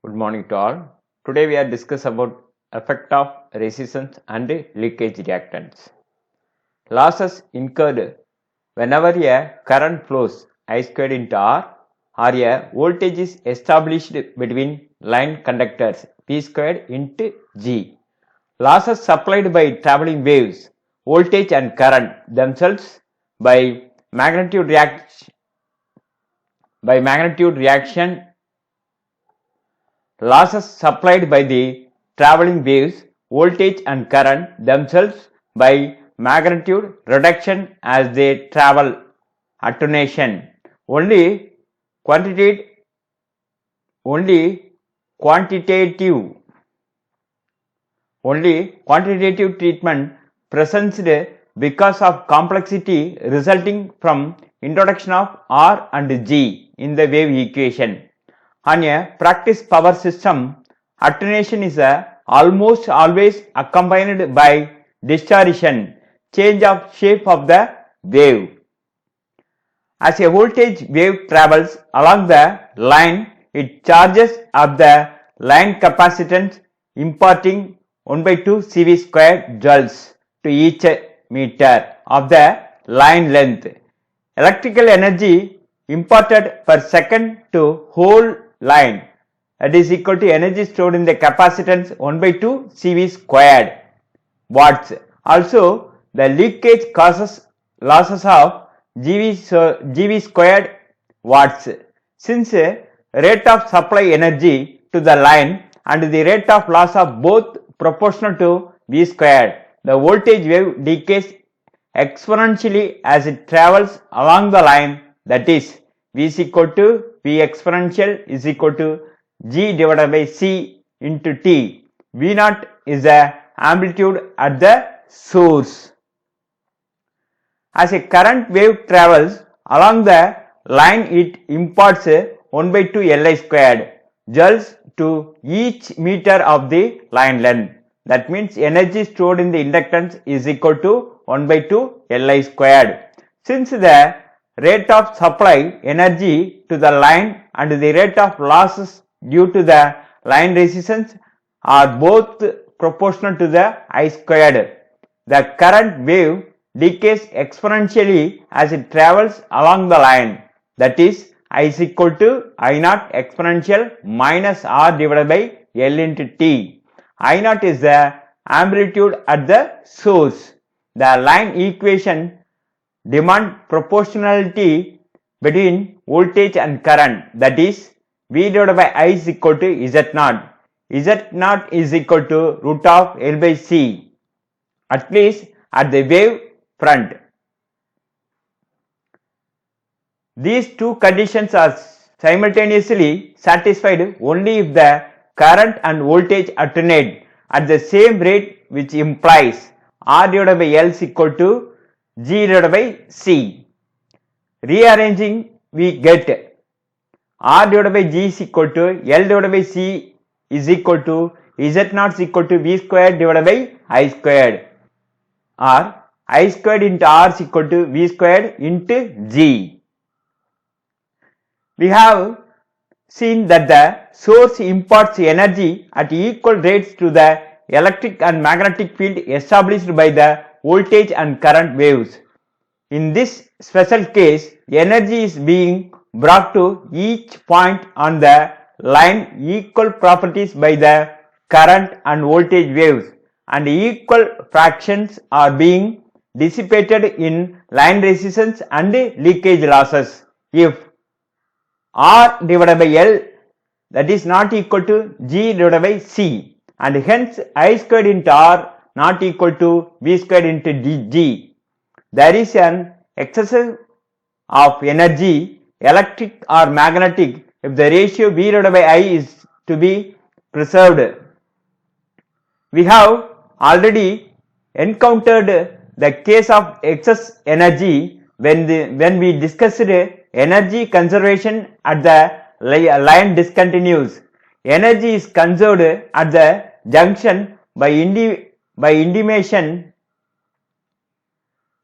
Good morning to all. Today we are discuss about effect of resistance and leakage reactance. Losses incurred whenever a current flows I squared into R or a voltage is established between line conductors P squared into G. Losses supplied by traveling waves, voltage and current themselves by magnitude reaction. Losses supplied by the traveling waves, voltage and current themselves by magnitude reduction as they travel. Attenuation. Only quantitative treatment presents because of complexity resulting from introduction of R and G in the wave equation. On a practice power system, attenuation is almost always accompanied by distortion, change of shape of the wave. As a voltage wave travels along the line, it charges up the line capacitance, imparting 1 by 2 CV squared joules to each meter of the line length. Electrical energy imparted per second to whole line, that is equal to energy stored in the capacitance 1 by 2 CV squared watts. Also, the leakage causes losses of GV squared watts. Since rate of supply energy to the line and the rate of loss of both proportional to V squared, the voltage wave decays exponentially as it travels along the line, that is V is equal to V exponential is equal to G divided by C into T. V0 is the amplitude at the source. As a current wave travels along the line, it imparts 1 by 2 Li squared joules to each meter of the line length. That means energy stored in the inductance is equal to 1 by 2 Li squared. Since the rate of supply energy to the line and the rate of losses due to the line resistance are both proportional to the I squared, the current wave decays exponentially as it travels along the line, that is I is equal to I0 exponential minus R divided by L into T. I0 is the amplitude at the source. The line equation demand proportionality between voltage and current, that is V divided by I is equal to Z0. Z0 is equal to root of L by C, at least at the wave front. These two conditions are simultaneously satisfied only if the current and voltage alternate at the same rate, which implies R divided by L is equal to G divided by C. Rearranging, we get R divided by G is equal to L divided by C is equal to Z0 is equal to V squared divided by I squared, or I squared into R is equal to V squared into G. We have seen that the source imparts energy at equal rates to the electric and magnetic field established by the voltage and current waves. In this special case, energy is being brought to each point on the line equal properties by the current and voltage waves, and equal fractions are being dissipated in line resistance and leakage losses. If R divided by L, that is not equal to G divided by C, and hence I squared into R not equal to V squared into G, there is an excess of energy, electric or magnetic, if the ratio V divided by I is to be preserved. We have already encountered the case of excess energy when we discussed energy conservation at the line discontinues. Energy is conserved at the junction by intimation.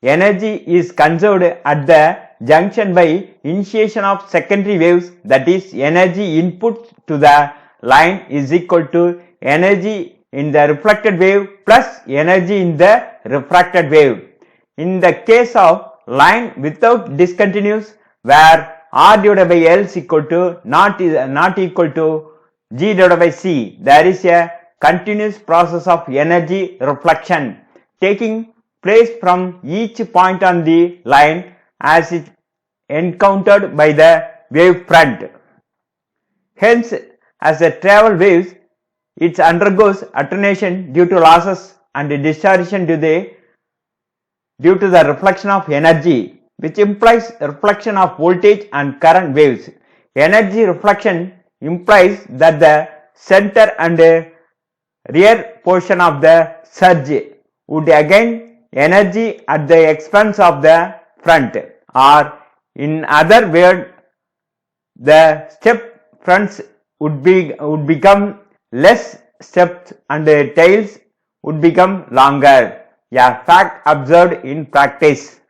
Energy is conserved at the junction by initiation of secondary waves, that is energy input to the line is equal to energy in the reflected wave plus energy in the refracted wave. In the case of line without discontinuous, where R divided by L is equal to not equal to G divided by C, there is a continuous process of energy reflection taking place from each point on the line as it encountered by the wave front. Hence, as it travels waves, it undergoes attenuation due to losses and distortion due to the reflection of energy, which implies reflection of voltage and current waves. Energy reflection implies that the center and rear portion of the surge would gain energy at the expense of the front, or in other words, the step fronts would become less steps and the tails would become longer, a fact observed in practice.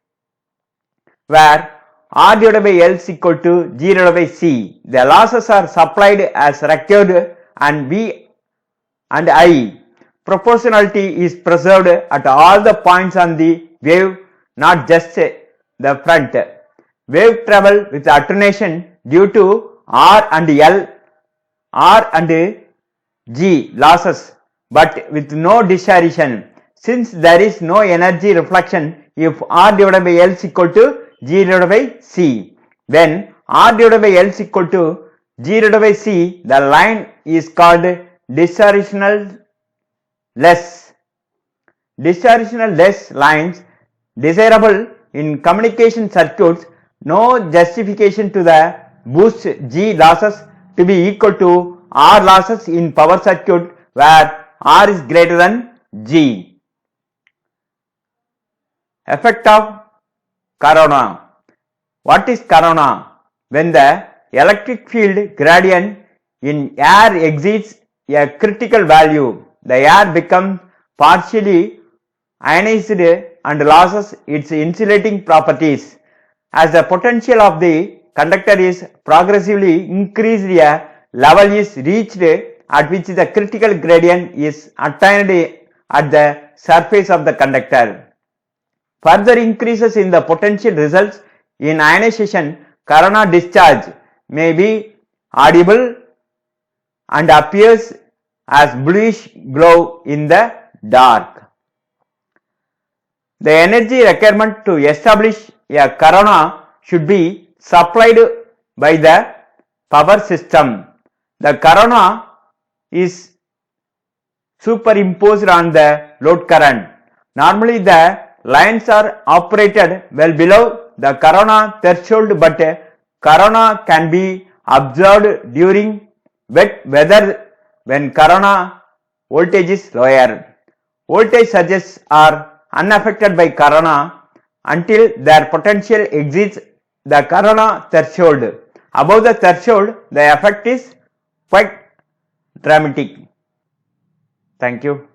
Where R divided by L is equal to G divided by C, the losses are supplied as required and V and I. Proportionality is preserved at all the points on the wave, not just the front. Wave travel with attenuation due to R and L, R and G losses, but with no distortion. Since there is no energy reflection if R divided by L is equal to G divided by C, then R divided by L is equal to G divided by C, the line is called distortional less. Distortional less lines desirable in communication circuits, no justification to the boost G losses to be equal to R losses in power circuit where R is greater than G. Effect of corona. What is corona? When the electric field gradient in air exceeds a critical value, the air becomes partially ionized and loses its insulating properties. As the potential of the conductor is progressively increased, a level is reached at which the critical gradient is attained at the surface of the conductor. Further increases in the potential results in ionization. Corona discharge may be audible and appears as bluish glow in the dark. The energy requirement to establish a corona should be supplied by the power system. The corona is superimposed on the load current. Normally the lines are operated well below the corona threshold, but corona can be observed during wet weather when corona voltage is lower. Voltage surges are unaffected by corona until their potential exceeds the corona threshold. Above the threshold, the effect is quite dramatic. Thank you.